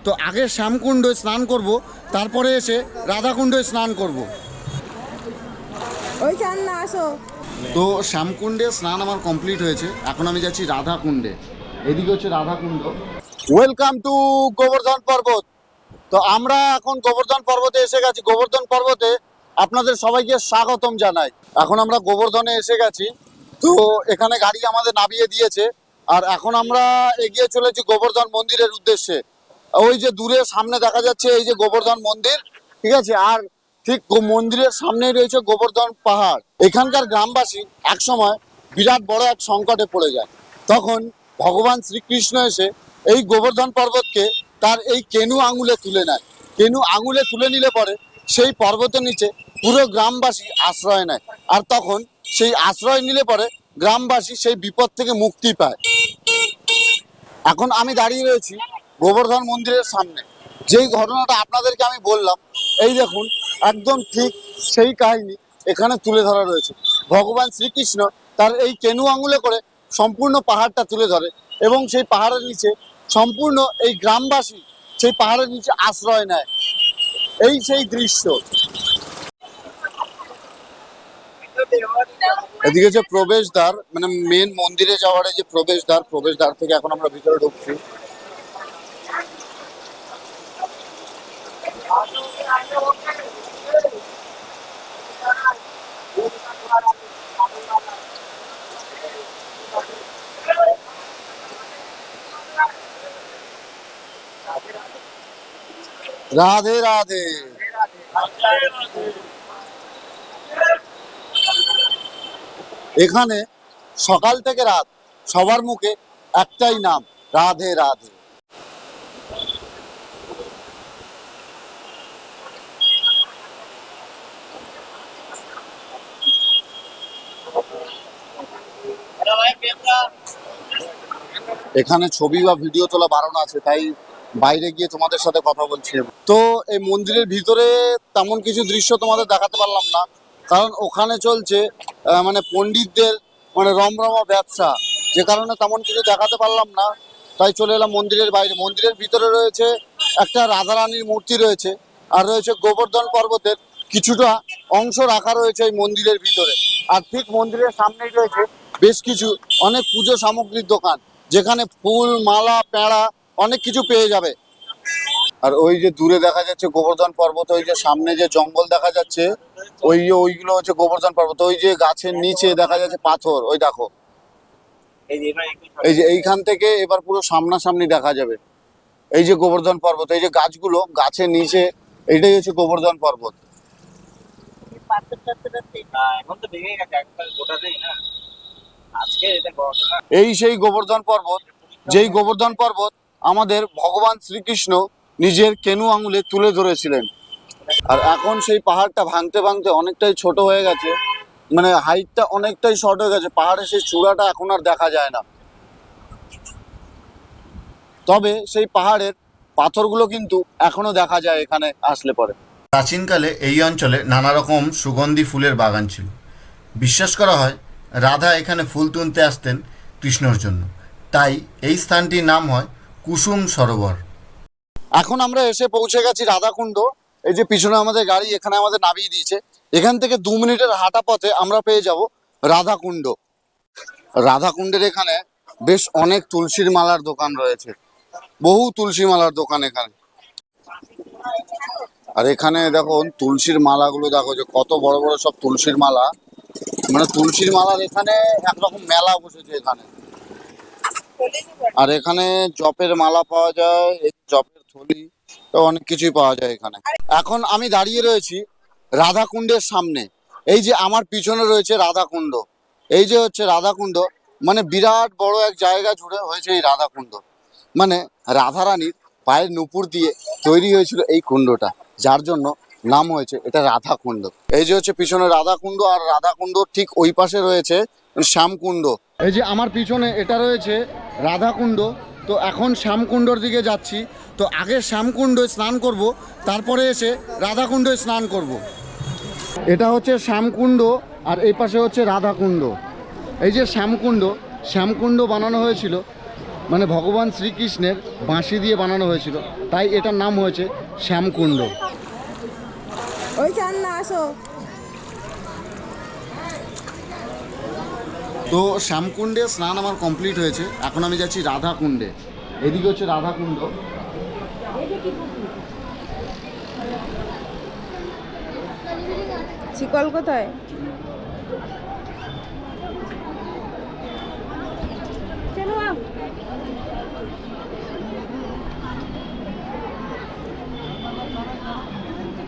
তো আগে শ্যামকুণ্ডে স্নান করব, তারপরে এসে রাধাকুণ্ডে স্নান করব। ওই চান না আসো। তো শ্যামকুণ্ডে স্নান আমার কমপ্লিট হয়েছে, এখন আমি যাচ্ছি রাধাকুণ্ডে। এদিকে হচ্ছে রাধাকুণ্ড। ওয়েলকাম টু গোবর্ধন পর্বত। তো আমরা এখন গোবর্ধন পর্বতে এসে গেছি। গোবর্ধন পর্বতে আপনাদের সবাইকে স্বাগতম জানাই। এখন আমরা গোবর্ধনে এসে গেছি। তো এখানে গাড়ি আমাদের নামিয়ে দিয়েছে, আর এখন আমরা এগিয়ে চলেছি গোবর্ধন মন্দিরের উদ্দেশ্যে। ওই যে দূরে সামনে দেখা যাচ্ছে এই যে গোবর্ধন মন্দির, ঠিক আছে। আর ঠিক মন্দিরের সামনেই রয়েছে গোবর্ধন পাহাড়। এখানকার গ্রামবাসী একসময় বিরাট বড় এক সংকটে পড়ে যায়। তখন ভগবান শ্রীকৃষ্ণ এসে এই গোবর্ধন পর্বতকে তার এই কেনু আঙুলে তুলে নেয়। কেনু আঙুলে তুলে নিলে পরে সেই পর্বতের নিচে পুরো গ্রামবাসী আশ্রয় নেয়, আর তখন সেই আশ্রয় নিলে পরে গ্রামবাসী সেই বিপদ থেকে মুক্তি পায়। এখন আমি দাঁড়িয়ে রয়েছি গোবর্ধন মন্দিরের সামনে। যেই ঘটনাটা আপনাদেরকে আমি বললাম, এই দেখুন একদম ঠিক সেই কাহিনী এখানে তুলে ধরা রয়েছে। ভগবান শ্রীকৃষ্ণ তার এই কেনু আঙুলে করে সম্পূর্ণ পাহাড়টা তুলে ধরে, এবং সেই পাহাড়ের নিচে সম্পূর্ণ এই গ্রামবাসী সেই পাহাড়ের নিচে আশ্রয় নেয়। এই সেই দৃশ্য। এদিকে যে প্রবেশদ্বার, মানে মেন মন্দিরে যাওয়ার যে প্রবেশদ্বার থেকে এখন আমরা ভিতরে ঢুকছি। রাধে রাধে। এখানে সকাল থেকে রাত সবার মুখে একটাই নাম, রাধে রাধে। এখানে ছবি বা ভিডিও তোলা বারণ আছে, তাই বাইরে গিয়ে তোমাদের সাথে কথা বলছি। তো এই মন্দিরের ভিতরে তেমন কিছু দৃশ্য তোমাদের দেখাতে পারলাম না, কারণ ওখানে চলছে মানে পণ্ডিতদের মানে রমরমা ব্যবসা, যে কারণে তেমন কিছু দেখাতে পারলাম না। তাই চলে এলাম মন্দিরের বাইরে। মন্দিরের ভিতরে রয়েছে একটা রাধারানীর মূর্তি রয়েছে, আর রয়েছে গোবর্ধন পর্বতের কিছুটা অংশ রাখা রয়েছে এই মন্দিরের ভিতরে। আর ঠিক মন্দিরের সামনেই রয়েছে বেশ কিছু অনেক পুজো সামগ্রীর দোকান, যেখানে ফুল, মালা, পেঁড়া অনেক কিছু পেয়ে যাবে। আর ওই যে দূরে দেখা যাচ্ছে গোবর্ধন পর্বত, ওই যে সামনে যে জঙ্গল দেখা যাচ্ছে, ওইগুলো হচ্ছে গোবর্ধন পর্বত। ওই যে গাছের নিচে দেখা যাচ্ছে পাথর, ওই দেখো, এই যে এইখান থেকে এবার পুরো সামনাসামনি দেখা যাবে এই যে গোবর্ধন পর্বত। এই যে গাছগুলো, গাছের নিচে, এইটাই হচ্ছে গোবর্ধন পর্বত। এই সেই গোবর্ধন পর্বত, যেই গোবর্ধন পর্বত আমাদের ভগবান শ্রীকৃষ্ণ নিজের কেনু আঙুলে তুলে ধরেছিলেন। আর এখন সেই পাহাড়টা ভাঙতে ভাঙতে অনেকটাই ছোট হয়ে গেছে, মানে হাইটটা অনেকটাই শর্ট হয়ে গেছে। পাহাড়ের সেই চূড়াটা এখন আর দেখা যায় না, তবে সেই পাহাড়ের পাথরগুলো কিন্তু এখনো দেখা যায় এখানে আসলে পরে। প্রাচীনকালে এই অঞ্চলে নানা রকম সুগন্ধি ফুলের বাগান ছিল। বিশ্বাস করা হয় রাধা এখানে ফুল তুলতে আসতেন কৃষ্ণর জন্য, তাই এই স্থানটির নাম হয় কুসুম সরোবর। এখন আমরা এসে পৌঁছে গেছি রাধাকুণ্ড। এই যে পিছনে আমাদের গাড়ি এখানে আমাদের নামিয়ে দিয়েছে। এখান থেকে 2 মিনিটের হাঁটা পথে আমরা পেয়ে যাব রাধাকুণ্ড। রাধাকুণ্ডের এখানে বেশ অনেক তুলসীর মালার দোকান রয়েছে, বহু তুলসী মালার দোকান এখানে। আর এখানে দেখো তুলসীর মালাগুলো, দেখো যে কত বড় বড় সব তুলসীর মালা, মানে তুলসীর মালার এখানে একরকম মেলা বসেছে এখানে। আর এখানে জপের মালা পাওয়া যায়, জপের থলি, অনেক কিছুই পাওয়া যায় এখানে। এখন আমি দাঁড়িয়ে রয়েছি রাধাকুণ্ডের সামনে। এই যে আমার পিছনে রয়েছে রাধাকুণ্ড, এই যে হচ্ছে রাধাকুণ্ড, মানে বিরাট বড় এক জায়গা জুড়ে হয়েছে এই রাধাকুণ্ড। মানে রাধারানীর পায়ের নুপুর দিয়ে তৈরি হয়েছিল এই কুণ্ডটা, যার জন্য নাম হয়েছে এটা রাধাকুণ্ড। এই যে হচ্ছে পিছনে রাধাকুণ্ড, আর রাধাকুণ্ড ঠিক ওই পাশে রয়েছে শ্যামকুণ্ড। এই যে আমার পিছনে এটা রয়েছে রাধাকুণ্ড। তো এখন শ্যামকুণ্ডর দিকে যাচ্ছি। তো আগে শ্যামকুণ্ডে স্নান করব, তারপরে এসে রাধাকুণ্ডে স্নান করব। এটা হচ্ছে শ্যামকুণ্ড, আর এই পাশে হচ্ছে রাধাকুণ্ড। এই যে শ্যামকুণ্ড বানানো হয়েছিল মানে ভগবান শ্রীকৃষ্ণের বাঁশি দিয়ে বানানো হয়েছিল, তাই এটার নাম হয়েছে শ্যামকুণ্ড। ওই চান না আসো। তো শ্যামকুণ্ডে স্নান আমার কমপ্লিট হয়েছে, এখন আমি যাচ্ছি রাধাকুণ্ডে। এদিকে হচ্ছে রাধাকুণ্ড। শিকল কোথায়?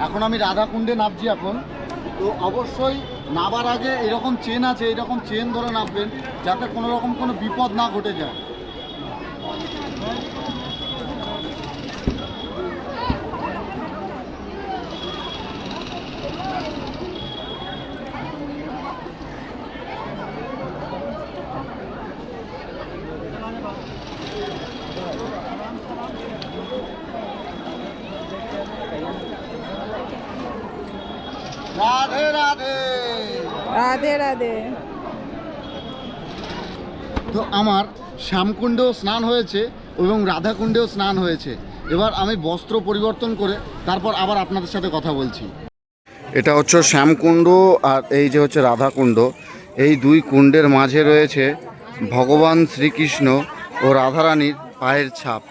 এখন আমি রাধাকুণ্ডে নামছি এখন। তো অবশ্যই নামার আগে এরকম চেন আছে, এরকম চেন ধরে নামবেন যাতে কোনো রকম কোনো বিপদ না ঘটে যায়। রাধে রাধে। রাধে রাধে। তো আমার শ্যামকুণ্ডেও স্নান হয়েছে এবং রাধাকুণ্ডেও স্নান হয়েছে। এবার আমি বস্ত্র পরিবর্তন করে তারপর আবার আপনাদের সাথে কথা বলছি। এটা হচ্ছে শ্যামকুণ্ড আর এই যে হচ্ছে রাধাকুণ্ড। এই দুই কুণ্ডের মাঝে রয়েছে ভগবান শ্রীকৃষ্ণ ও রাধারানীর পায়ের ছাপ।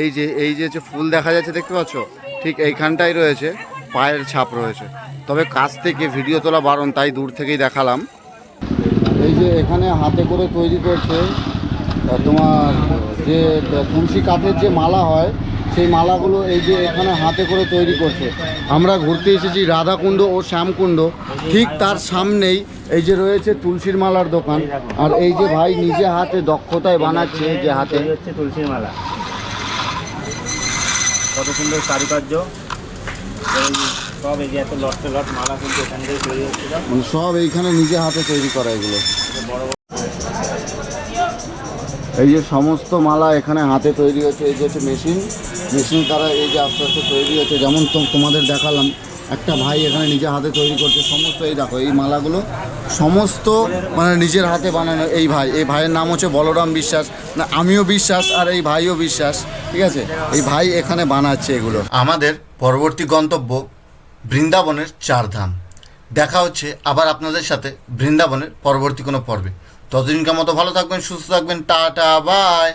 এই যে হচ্ছে ফুল দেখা যাচ্ছে, দেখতে পাচ্ছ, ঠিক এইখানটাই রয়েছে পায়ের ছাপ রয়েছে। তবে কাছ থেকে ভিডিও তোলা বারণ, তাই দূর থেকেই দেখালাম। এই যে এখানে হাতে করে তৈরি করছে তোমার যে তুলসী কাঠের যে মালা হয়, সেই মালাগুলো এই যে এখানে হাতে করে তৈরি করছে। আমরা ঘুরতে এসেছি রাধাকুণ্ড ও শ্যামকুণ্ড, ঠিক তার সামনেই এই যে রয়েছে তুলসীর মালার দোকান। আর এই যে ভাই নিজে হাতে দক্ষতায় বানাচ্ছে, যে হাতে হচ্ছে তুলসীর মালা, কত সুন্দর কারুকার্য। সব এই যে এত লট লট মালা কিন্তু এখান থেকে তৈরি হচ্ছিল, সব এইখানে নিজে হাতে তৈরি করা এগুলো। বড় বড় এই যে সমস্ত মালা এখানে হাতে তৈরি হচ্ছে। এই যে হচ্ছে মেশিন দ্বারা এই যে আস্তে আস্তে তৈরি হচ্ছে। যেমন তোমাদের দেখালাম, একটা ভাই এখানে নিজে হাতে তৈরি করছে সমস্ত। এই দেখো এই মালাগুলো সমস্ত মানে নিজের হাতে বানানো। এই ভাইয়ের নাম হচ্ছে বলরাম বিশ্বাস, না আমিও বিশ্বাস আর এই ভাইও বিশ্বাস, ঠিক আছে। এই ভাই এখানে বানাচ্ছে এগুলো। আমাদের পরবর্তী গন্তব্য বৃন্দাবনের চারধাম। দেখা হচ্ছে আবার আপনাদের সাথে বৃন্দাবনের পরবর্তী কোনো পর্বে। ততদিনকার মতো ভালো থাকবেন, সুস্থ থাকবেন, টাটা বাই।